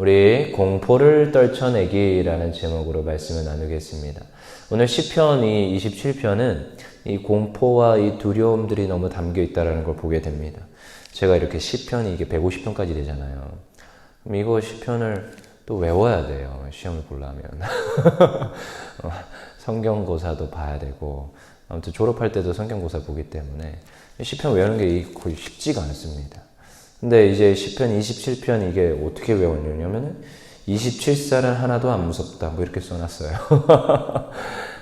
우리 공포를 떨쳐내기라는 제목으로 말씀을 나누겠습니다. 오늘 시편 이 27편은 이 공포와 이 두려움들이 너무 담겨 있다는 걸 보게 됩니다. 제가 이렇게 시편이 이게 150편까지 되잖아요. 그럼 이거 시편을 또 외워야 돼요. 시험을 보려면. 성경고사도 봐야 되고, 아무튼 졸업할 때도 성경고사 보기 때문에 시편 외우는 게 거의 쉽지가 않습니다. 근데 이제 시편 27편 이게 어떻게 외웠냐면은 27살은 하나도 안 무섭다 뭐 이렇게 써놨어요.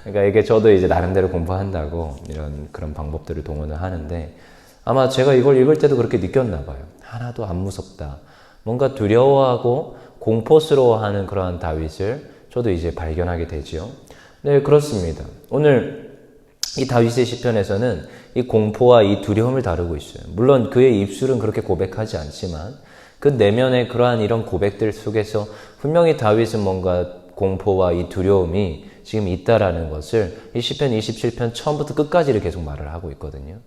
그러니까 이게 저도 이제 나름대로 공부한다고 이런 그런 방법들을 동원을 하는데 아마 제가 이걸 읽을 때도 그렇게 느꼈나 봐요. 하나도 안 무섭다. 뭔가 두려워하고 공포스러워하는 그러한 다윗을 저도 이제 발견하게 되죠. 네, 그렇습니다. 오늘 이 다윗의 시편에서는 이 공포와 이 두려움을 다루고 있어요. 물론 그의 입술은 그렇게 고백하지 않지만 그 내면의 그러한 이런 고백들 속에서 분명히 다윗은 뭔가 공포와 이 두려움이 지금 있다라는 것을 이 시편 27편 처음부터 끝까지를 계속 말을 하고 있거든요.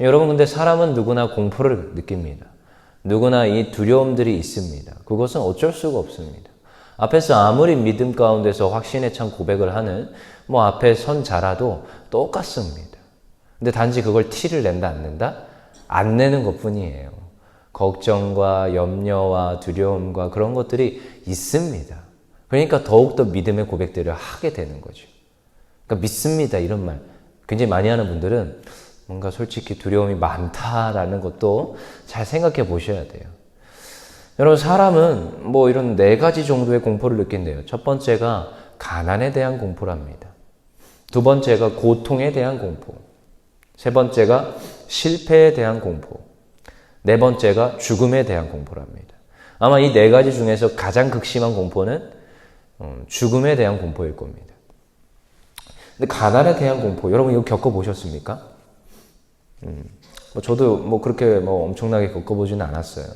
여러분 근데 사람은 누구나 공포를 느낍니다. 누구나 이 두려움들이 있습니다. 그것은 어쩔 수가 없습니다. 앞에서 아무리 믿음 가운데서 확신에 찬 고백을 하는 뭐 앞에 선 자라도 똑같습니다. 근데 단지 그걸 티를 낸다 안 낸다? 안 내는 것뿐이에요. 걱정과 염려와 두려움과 그런 것들이 있습니다. 그러니까 더욱더 믿음의 고백들을 하게 되는 거죠. 그러니까 믿습니다 이런 말 굉장히 많이 하는 분들은 뭔가 솔직히 두려움이 많다라는 것도 잘 생각해 보셔야 돼요. 여러분 사람은 뭐 이런 4가지 정도의 공포를 느낀대요. 첫 번째가 가난에 대한 공포랍니다. 두 번째가 고통에 대한 공포. 세 번째가 실패에 대한 공포. 네 번째가 죽음에 대한 공포랍니다. 아마 이 4가지 중에서 가장 극심한 공포는 죽음에 대한 공포일 겁니다. 근데 가난에 대한 공포, 여러분 이거 겪어보셨습니까? 저도 뭐 그렇게 뭐 엄청나게 겪어보지는 않았어요.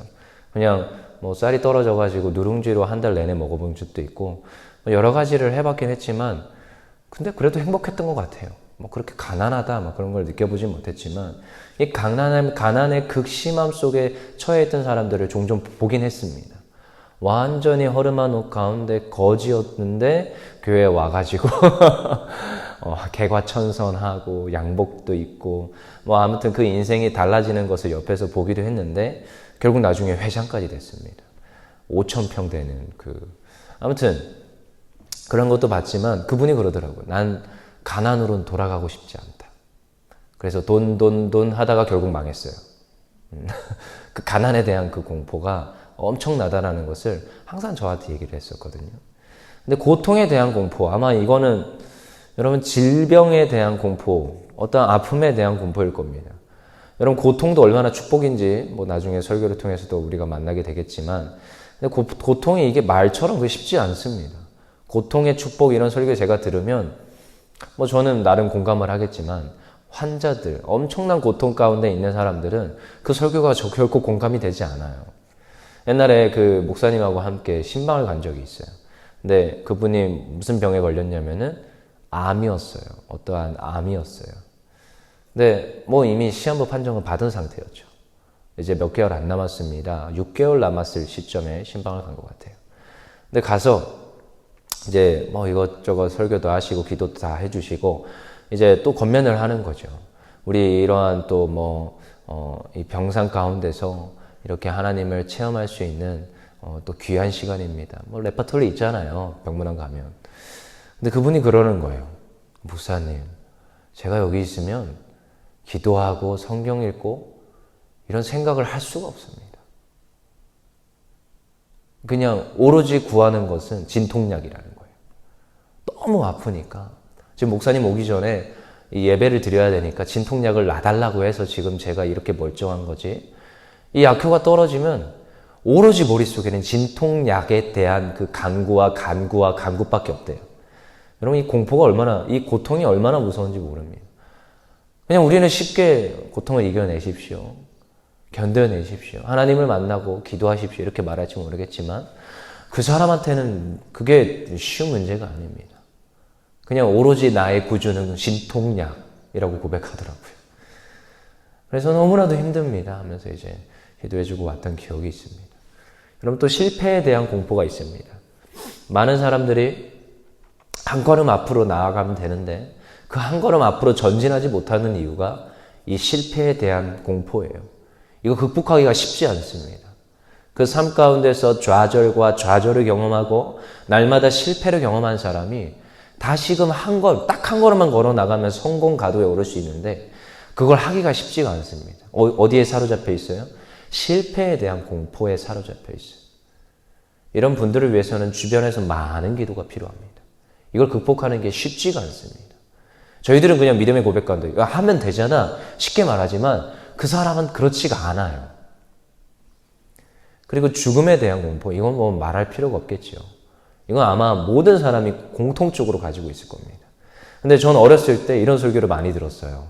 그냥 뭐 쌀이 떨어져가지고 누룽지로 한 달 내내 먹어본 적도 있고 여러 가지를 해봤긴 했지만 근데 그래도 행복했던 것 같아요. 뭐 그렇게 가난하다 막 그런 걸 느껴보진 못했지만 이 가난의 극심함 속에 처해 있던 사람들을 종종 보긴 했습니다. 완전히 허름한 옷 가운데 거지였는데 교회에 와가지고 개과천선하고 양복도 입고 뭐 아무튼 그 인생이 달라지는 것을 옆에서 보기도 했는데 결국 나중에 회장까지 됐습니다. 5,000평 되는 아무튼 그런 것도 봤지만 그분이 그러더라고요. 난 가난으로는 돌아가고 싶지 않다. 그래서 돈 하다가 결국 망했어요. 그 가난에 대한 그 공포가 엄청나다라는 것을 항상 저한테 얘기를 했었거든요. 근데 고통에 대한 공포, 아마 이거는 여러분 질병에 대한 공포, 어떤 아픔에 대한 공포일 겁니다. 여러분 고통도 얼마나 축복인지 뭐 나중에 설교를 통해서도 우리가 만나게 되겠지만 근데 고통이 이게 말처럼 그게 쉽지 않습니다. 고통의 축복 이런 설교 제가 들으면 뭐 저는 나름 공감을 하겠지만 환자들, 엄청난 고통 가운데 있는 사람들은 그 설교가 결코 공감이 되지 않아요. 옛날에 그 목사님하고 함께 신방을 간 적이 있어요. 근데 그분이 무슨 병에 걸렸냐면은 암이었어요. 어떠한 암이었어요. 근데 뭐 이미 시한부 판정을 받은 상태였죠. 이제 몇 개월 안 남았습니다. 6개월 남았을 시점에 신방을 간 것 같아요. 근데 가서 이제 뭐 이것저것 설교도 하시고 기도도 다 해주시고 이제 또 권면을 하는 거죠. 우리 이러한 또 이 병상 가운데서 이렇게 하나님을 체험할 수 있는 또 귀한 시간입니다. 뭐 레퍼토리 있잖아요. 병문안 가면. 근데 그분이 그러는 거예요. 목사님, 제가 여기 있으면 기도하고 성경 읽고 이런 생각을 할 수가 없습니다. 그냥 오로지 구하는 것은 진통약이라는 거예요. 너무 아프니까. 지금 목사님 오기 전에 이 예배를 드려야 되니까 진통약을 놔달라고 해서 지금 제가 이렇게 멀쩡한 거지. 이 약효가 떨어지면 오로지 머릿속에는 진통약에 대한 그 간구밖에 없대요. 여러분 이 고통이 얼마나 무서운지 모릅니다. 그냥 우리는 쉽게 고통을 이겨내십시오. 견뎌내십시오. 하나님을 만나고 기도하십시오. 이렇게 말할지 모르겠지만 그 사람한테는 그게 쉬운 문제가 아닙니다. 그냥 오로지 나의 구주는 진통약이라고 고백하더라고요. 그래서 너무나도 힘듭니다 하면서 이제 기도해주고 왔던 기억이 있습니다. 여러분 또 실패에 대한 공포가 있습니다. 많은 사람들이 한 걸음 앞으로 나아가면 되는데 그 한 걸음 앞으로 전진하지 못하는 이유가 이 실패에 대한 공포예요. 이거 극복하기가 쉽지 않습니다. 그 삶 가운데서 좌절과 좌절을 경험하고 날마다 실패를 경험한 사람이 다시금 딱 한 걸음만 걸어 나가면 성공 가도에 오를 수 있는데 그걸 하기가 쉽지가 않습니다. 어디에 사로잡혀 있어요? 실패에 대한 공포에 사로잡혀 있어요. 이런 분들을 위해서는 주변에서 많은 기도가 필요합니다. 이걸 극복하는 게 쉽지가 않습니다. 저희들은 그냥 믿음의 고백 가운데 하면 되잖아 쉽게 말하지만 그 사람은 그렇지가 않아요. 그리고 죽음에 대한 공포, 이건 뭐 말할 필요가 없겠죠. 이건 아마 모든 사람이 공통적으로 가지고 있을 겁니다. 근데 전 어렸을 때 이런 설교를 많이 들었어요.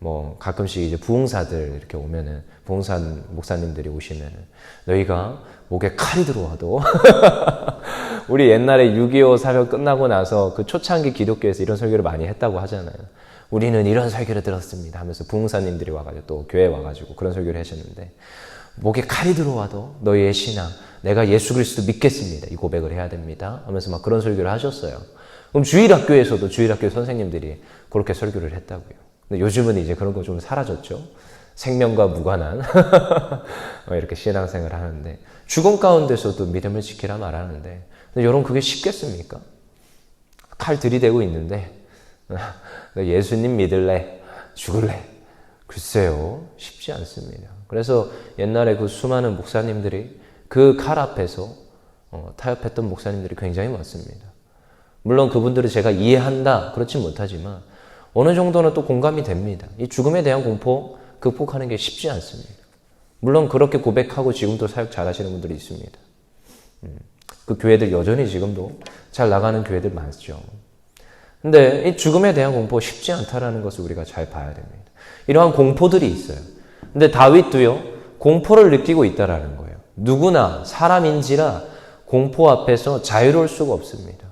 뭐 가끔씩 이제 부흥사들 이렇게 오면은 부흥사 목사님들이 오시면은 너희가 목에 칼이 들어와도 우리 옛날에 6.25 사변 끝나고 나서 그 초창기 기독교에서 이런 설교를 많이 했다고 하잖아요. 우리는 이런 설교를 들었습니다 하면서 부흥사님들이 와가지고 또 교회에 와가지고 그런 설교를 하셨는데 목에 칼이 들어와도 너희의 신앙 내가 예수 그리스도 믿겠습니다 이 고백을 해야 됩니다 하면서 막 그런 설교를 하셨어요. 그럼 주일학교에서도 주일학교 선생님들이 그렇게 설교를 했다고요. 근데 요즘은 이제 그런 거 좀 사라졌죠. 생명과 무관한 이렇게 신앙생활을 하는데 죽음 가운데서도 믿음을 지키라 말하는데 근데 여러분 그게 쉽겠습니까? 칼 들이대고 있는데 예수님 믿을래? 죽을래? 글쎄요 쉽지 않습니다. 그래서 옛날에 그 수많은 목사님들이 그 칼 앞에서 타협했던 목사님들이 굉장히 많습니다. 물론 그분들을 제가 이해한다 그렇지 못하지만 어느 정도는 또 공감이 됩니다. 이 죽음에 대한 공포 극복하는 게 쉽지 않습니다. 물론 그렇게 고백하고 지금도 사역 잘하시는 분들이 있습니다. 그 교회들 여전히 지금도 잘 나가는 교회들 많죠. 근데 이 죽음에 대한 공포 쉽지 않다라는 것을 우리가 잘 봐야 됩니다. 이러한 공포들이 있어요. 근데 다윗도요 공포를 느끼고 있다라는 거예요. 누구나 사람인지라 공포 앞에서 자유로울 수가 없습니다.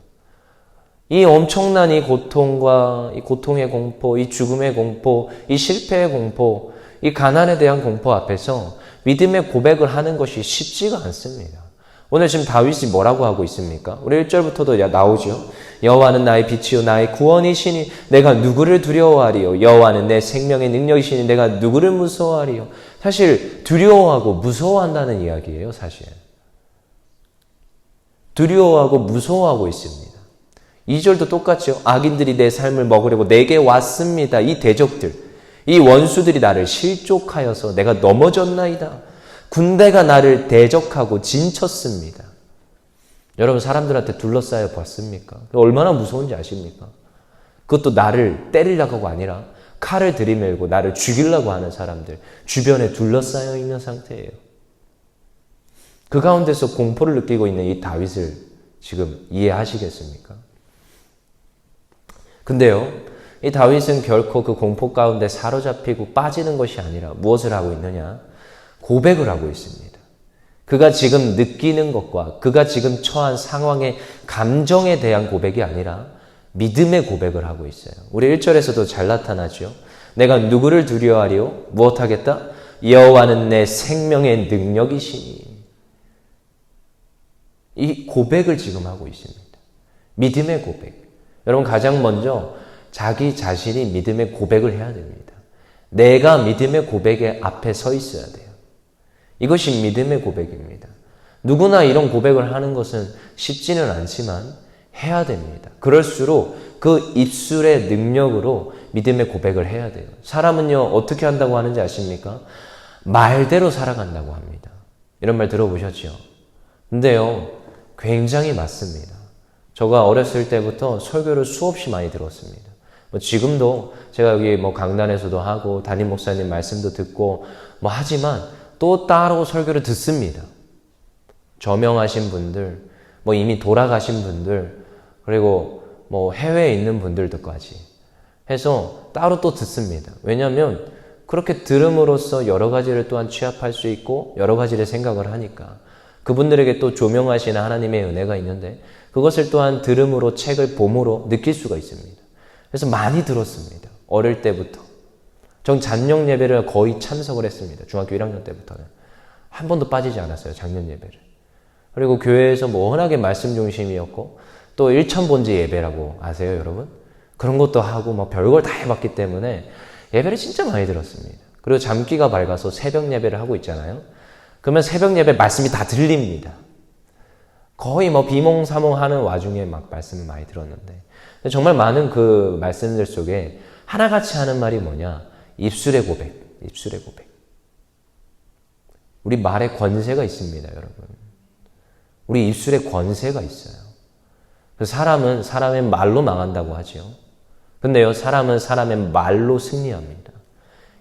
이 엄청난 이 고통과 이 고통의 공포, 이 죽음의 공포, 이 실패의 공포, 이 가난에 대한 공포 앞에서 믿음의 고백을 하는 것이 쉽지가 않습니다. 오늘 지금 다윗이 뭐라고 하고 있습니까? 우리 1절부터도 나오죠. 여호와는 나의 빛이요 나의 구원이시니 내가 누구를 두려워하리요. 여호와는 내 생명의 능력이시니 내가 누구를 무서워하리요. 사실 두려워하고 무서워한다는 이야기예요. 사실 두려워하고 무서워하고 있습니다. 2절도 똑같죠. 악인들이 내 삶을 먹으려고 내게 왔습니다. 이 대적들, 이 원수들이 나를 실족하여서 내가 넘어졌나이다. 군대가 나를 대적하고 진쳤습니다. 여러분 사람들한테 둘러싸여 봤습니까? 얼마나 무서운지 아십니까? 그것도 나를 때리려고 아니라 칼을 들이밀고 나를 죽이려고 하는 사람들 주변에 둘러싸여 있는 상태예요. 그 가운데서 공포를 느끼고 있는 이 다윗을 지금 이해하시겠습니까? 근데요, 이 다윗은 결코 그 공포 가운데 사로잡히고 빠지는 것이 아니라 무엇을 하고 있느냐? 고백을 하고 있습니다. 그가 지금 느끼는 것과 그가 지금 처한 상황의 감정에 대한 고백이 아니라 믿음의 고백을 하고 있어요. 우리 1절에서도 잘 나타나죠. 내가 누구를 두려워하리요? 무엇하겠다? 여호와는 내 생명의 능력이시니. 이 고백을 지금 하고 있습니다. 믿음의 고백. 여러분 가장 먼저 자기 자신이 믿음의 고백을 해야 됩니다. 내가 믿음의 고백의 앞에 서 있어야 돼요. 이것이 믿음의 고백입니다. 누구나 이런 고백을 하는 것은 쉽지는 않지만 해야 됩니다. 그럴수록 그 입술의 능력으로 믿음의 고백을 해야 돼요. 사람은요 어떻게 한다고 하는지 아십니까? 말대로 살아간다고 합니다. 이런 말 들어보셨죠? 근데요 굉장히 맞습니다. 제가 어렸을 때부터 설교를 수없이 많이 들었습니다. 지금도 제가 여기 강단에서도 하고 담임 목사님 말씀도 듣고 하지만 또 따로 설교를 듣습니다. 저명하신 분들, 이미 돌아가신 분들, 그리고 해외에 있는 분들도까지 해서 따로 또 듣습니다. 왜냐하면 그렇게 들음으로써 여러 가지를 또한 취합할 수 있고 여러 가지를 생각을 하니까 그분들에게 또 조명하시는 하나님의 은혜가 있는데 그것을 또한 들음으로 책을 봄으로 느낄 수가 있습니다. 그래서 많이 들었습니다. 어릴 때부터. 전 작년 예배를 거의 참석을 했습니다. 중학교 1학년 때부터는. 한 번도 빠지지 않았어요. 작년 예배를. 그리고 교회에서 뭐 워낙에 말씀 중심이었고 또 일천번제 예배라고 아세요, 여러분? 그런 것도 하고 뭐 별걸 다 해봤기 때문에 예배를 진짜 많이 들었습니다. 그리고 잠기가 밝아서 새벽 예배를 하고 있잖아요. 그러면 새벽 예배 말씀이 다 들립니다. 거의 뭐 비몽사몽 하는 와중에 막 말씀을 많이 들었는데 정말 많은 그 말씀들 속에 하나같이 하는 말이 뭐냐? 입술의 고백, 입술의 고백. 우리 말에 권세가 있습니다, 여러분. 우리 입술에 권세가 있어요. 사람은 사람의 말로 망한다고 하죠. 근데요, 사람은 사람의 말로 승리합니다.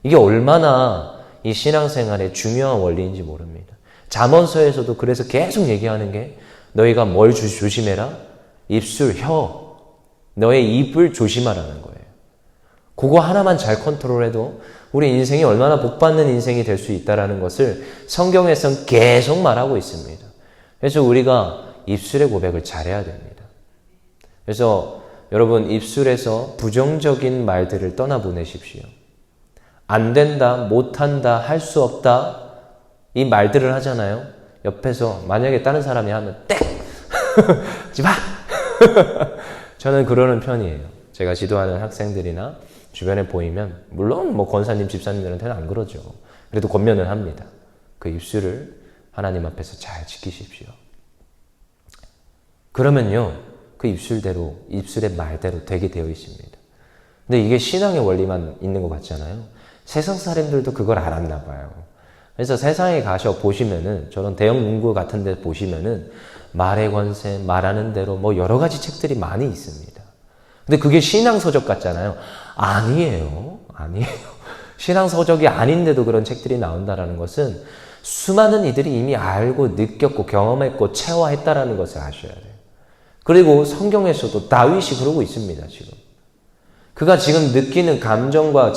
이게 얼마나 이 신앙생활의 중요한 원리인지 모릅니다. 잠언서에서도 그래서 계속 얘기하는 게 너희가 뭘 조심해라? 입술, 혀, 너의 입을 조심하라는 거예요. 그거 하나만 잘 컨트롤해도 우리 인생이 얼마나 복받는 인생이 될 수 있다는 것을 성경에서는 계속 말하고 있습니다. 그래서 우리가 입술의 고백을 잘해야 됩니다. 그래서 여러분 입술에서 부정적인 말들을 떠나보내십시오. 안 된다, 못한다, 할 수 없다 이 말들을 하잖아요. 옆에서 만약에 다른 사람이 하면 땡! 하지 마! 저는 그러는 편이에요. 제가 지도하는 학생들이나 주변에 보이면 물론 뭐 권사님, 집사님들한테는 안 그러죠. 그래도 권면을 합니다. 그 입술을 하나님 앞에서 잘 지키십시오. 그러면요, 그 입술대로, 입술의 말대로 되게 되어 있습니다. 근데 이게 신앙의 원리만 있는 것 같잖아요. 세상 사람들도 그걸 알았나 봐요. 그래서 세상에 가셔 보시면은, 저런 대형 문구 같은 데 보시면은, 말의 권세, 말하는 대로 뭐 여러 가지 책들이 많이 있습니다. 근데 그게 신앙서적 같잖아요. 아니에요. 아니에요. 신앙서적이 아닌데도 그런 책들이 나온다는 것은 수많은 이들이 이미 알고 느꼈고 경험했고 체화했다라는 것을 아셔야 돼요. 그리고 성경에서도 다윗이 그러고 있습니다, 지금. 그가 지금 느끼는 감정과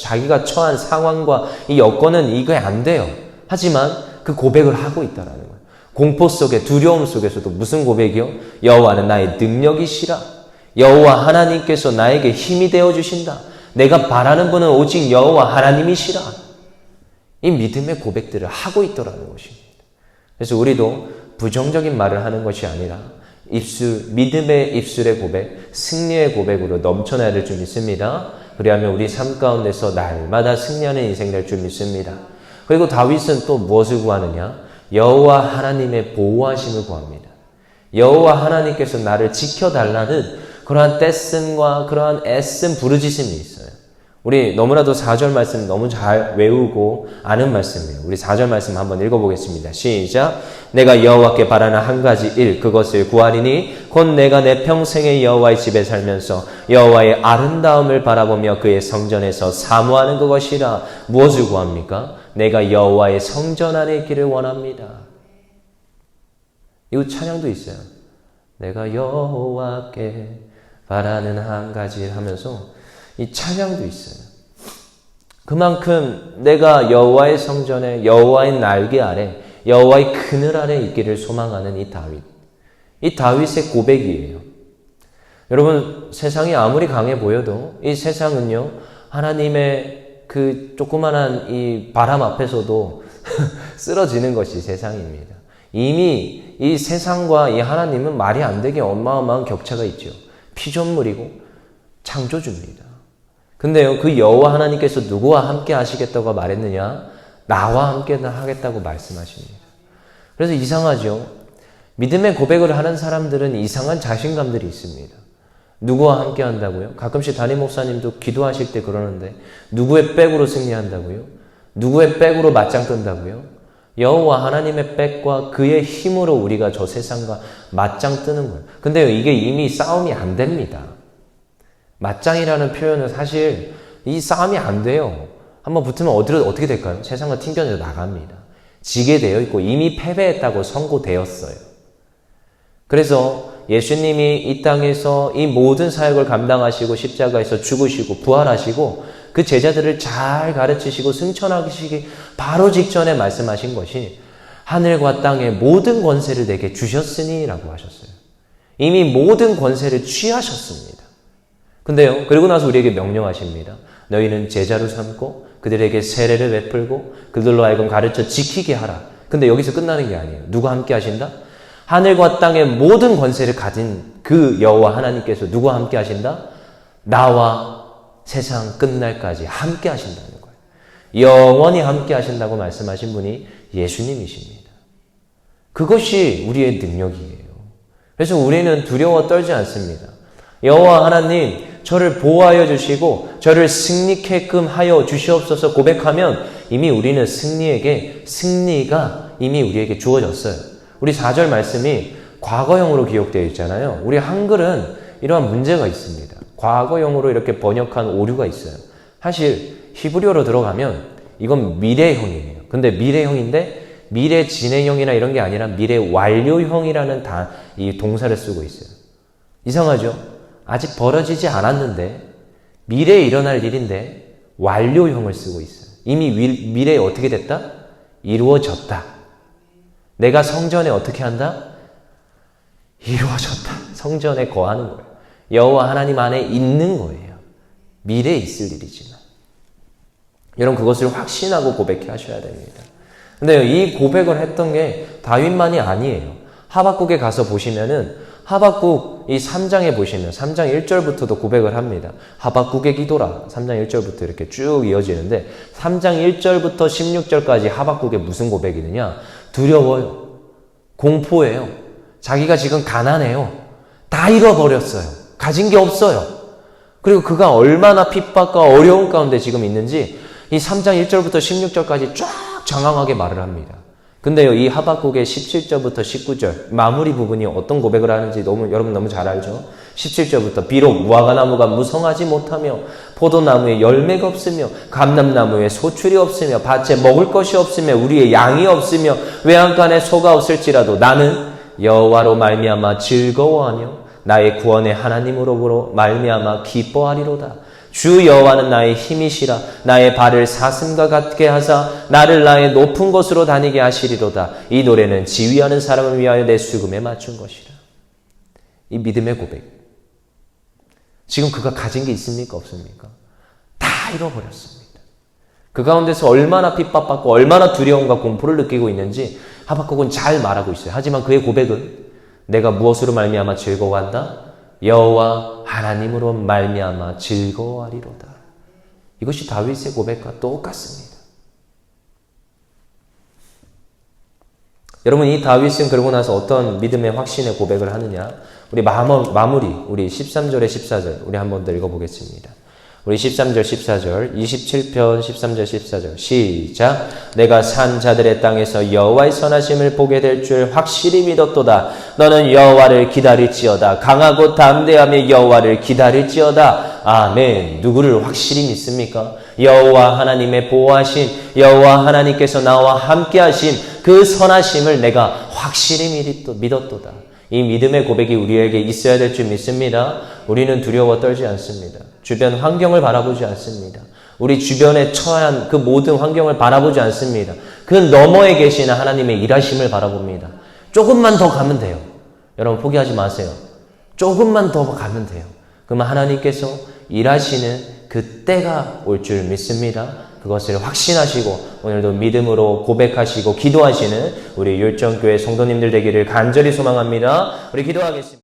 자기가 처한 상황과 이 여건은 이게 안 돼요. 하지만 그 고백을 하고 있다라는 거예요. 공포 속에, 두려움 속에서도 무슨 고백이요? 여호와는 나의 능력이시라. 여호와 하나님께서 나에게 힘이 되어주신다. 내가 바라는 분은 오직 여호와 하나님이시라. 이 믿음의 고백들을 하고 있더라는 것입니다. 그래서 우리도 부정적인 말을 하는 것이 아니라 믿음의 입술의 고백, 승리의 고백으로 넘쳐나야 될 줄 믿습니다. 그리하면 우리 삶 가운데서 날마다 승리하는 인생 될 줄 믿습니다. 그리고 다윗은 또 무엇을 구하느냐? 여호와 하나님의 보호하심을 구합니다. 여호와 하나님께서 나를 지켜달라는 그러한 떼씀과 그러한 애씀 부르짖음이 있어요. 우리 너무나도 4절 말씀 너무 잘 외우고 아는 말씀이에요. 우리 4절 말씀 한번 읽어보겠습니다. 시작. 내가 여호와께 바라는 한 가지 일 그것을 구하리니 곧 내가 내 평생에 여호와의 집에 살면서 여호와의 아름다움을 바라보며 그의 성전에서 사모하는 그것이라. 무엇을 구합니까? 내가 여호와의 성전 안에 있기를 원합니다. 이거 찬양도 있어요. 내가 여호와께 바라는 한 가지 일 하면서 이 찬양도 있어요. 그만큼 내가 여호와의 성전에, 여호와의 날개 아래, 여호와의 그늘 아래 있기를 소망하는 이 다윗. 이 다윗의 고백이에요. 여러분, 세상이 아무리 강해 보여도 이 세상은요, 하나님의 그 조그만한 이 바람 앞에서도 쓰러지는 것이 세상입니다. 이미 이 세상과 이 하나님은 말이 안 되게 어마어마한 격차가 있죠. 피조물이고 창조주입니다. 근데요, 그 여호와 하나님께서 누구와 함께 하시겠다고 말했느냐? 나와 함께 하겠다고 말씀하십니다. 그래서 이상하죠? 믿음의 고백을 하는 사람들은 이상한 자신감들이 있습니다. 누구와 함께 한다고요? 가끔씩 담임 목사님도 기도하실 때 그러는데 누구의 백으로 승리한다고요? 누구의 백으로 맞짱 뜬다고요? 여호와 하나님의 백과 그의 힘으로 우리가 저 세상과 맞짱 뜨는 거예요. 근데요, 이게 이미 싸움이 안 됩니다. 맞짱이라는 표현은 사실 이 싸움이 안 돼요. 한번 붙으면 어떻게 될까요? 세상과 튕겨져 나갑니다. 지게 되어 있고 이미 패배했다고 선고되었어요. 그래서 예수님이 이 땅에서 이 모든 사역을 감당하시고 십자가에서 죽으시고 부활하시고 그 제자들을 잘 가르치시고 승천하시기 바로 직전에 말씀하신 것이 하늘과 땅의 모든 권세를 내게 주셨으니 라고 하셨어요. 이미 모든 권세를 취하셨습니다. 근데요, 그리고 나서 우리에게 명령하십니다. 너희는 제자로 삼고 그들에게 세례를 베풀고 그들로 하여금 가르쳐 지키게 하라. 근데 여기서 끝나는 게 아니에요. 누가 함께 하신다? 하늘과 땅의 모든 권세를 가진 그 여호와 하나님께서 누구와 함께 하신다? 나와 세상 끝날까지 함께 하신다는 거예요. 영원히 함께 하신다고 말씀하신 분이 예수님이십니다. 그것이 우리의 능력이에요. 그래서 우리는 두려워 떨지 않습니다. 여호와 하나님, 저를 보호하여 주시고 저를 승리케끔 하여 주시옵소서 고백하면 이미 우리는 승리가 이미 우리에게 주어졌어요. 우리 4절 말씀이 과거형으로 기록되어 있잖아요. 우리 한글은 이러한 문제가 있습니다. 과거형으로 이렇게 번역한 오류가 있어요. 사실 히브리어로 들어가면 이건 미래형이에요. 근데 미래형인데 미래 진행형이나 이런 게 아니라 미래 완료형이라는 이 동사를 쓰고 있어요. 이상하죠? 아직 벌어지지 않았는데 미래에 일어날 일인데 완료형을 쓰고 있어요. 이미 미래에 어떻게 됐다? 이루어졌다. 내가 성전에 어떻게 한다? 이루어졌다. 성전에 거하는 거예요. 여호와 하나님 안에 있는 거예요. 미래에 있을 일이지만. 여러분 그것을 확신하고 고백해 하셔야 됩니다. 근데 이 고백을 했던 게 다윗만이 아니에요. 하박국에 가서 보시면은 하박국 이 3장에 보시면 3장 1절부터도 고백을 합니다. 하박국의 기도라 3장 1절부터 이렇게 쭉 이어지는데 3장 1절부터 16절까지 하박국에 무슨 고백이 있느냐? 두려워요. 공포해요. 자기가 지금 가난해요. 다 잃어버렸어요. 가진 게 없어요. 그리고 그가 얼마나 핍박과 어려운 가운데 지금 있는지 이 3장 1절부터 16절까지 쫙 장황하게 말을 합니다. 근데요, 이 하박국의 17절부터 19절 마무리 부분이 어떤 고백을 하는지 여러분 너무 잘 알죠? 17절부터 비록 무화과나무가 무성하지 못하며 포도나무에 열매가 없으며 감람나무에 소출이 없으며 밭에 먹을 것이 없으며 우리의 양이 없으며 외양간에 소가 없을지라도 나는 여호와로 말미암아 즐거워하며 나의 구원의 하나님으로 말미암아 기뻐하리로다. 주 여호와는 나의 힘이시라. 나의 발을 사슴과 같게 하사 나를 나의 높은 곳으로 다니게 하시리로다. 이 노래는 지휘하는 사람을 위하여 내 수금에 맞춘 것이라. 이 믿음의 고백. 지금 그가 가진 게 있습니까? 없습니까? 다 잃어버렸습니다. 그 가운데서 얼마나 핍박받고 얼마나 두려움과 공포를 느끼고 있는지 하박국은 잘 말하고 있어요. 하지만 그의 고백은 내가 무엇으로 말미암아 즐거워한다? 여호와 하나님으로 말미암아 즐거워하리로다. 이것이 다윗의 고백과 똑같습니다. 여러분 이 다윗은 그러고 나서 어떤 믿음의 확신의 고백을 하느냐? 우리 마무리 우리 13절에 14절 우리 한번 더 읽어보겠습니다. 우리 13절 14절 27편 13절 14절 시작. 내가 산 자들의 땅에서 여호와의 선하심을 보게 될 줄 확실히 믿었도다. 너는 여호와를 기다릴지어다. 강하고 담대하며 여호와를 기다릴지어다. 아멘. 누구를 확실히 믿습니까? 여호와 하나님의 보호하심, 여호와 하나님께서 나와 함께 하심, 그 선하심을 내가 확실히 믿었도다. 이 믿음의 고백이 우리에게 있어야 될 줄 믿습니다. 우리는 두려워 떨지 않습니다. 주변 환경을 바라보지 않습니다. 우리 주변에 처한 그 모든 환경을 바라보지 않습니다. 그 너머에 계시는 하나님의 일하심을 바라봅니다. 조금만 더 가면 돼요. 여러분 포기하지 마세요. 조금만 더 가면 돼요. 그러면 하나님께서 일하시는 그 때가 올 줄 믿습니다. 그것을 확신하시고 오늘도 믿음으로 고백하시고 기도하시는 우리 율정교회 성도님들 되기를 간절히 소망합니다. 우리 기도하겠습니다.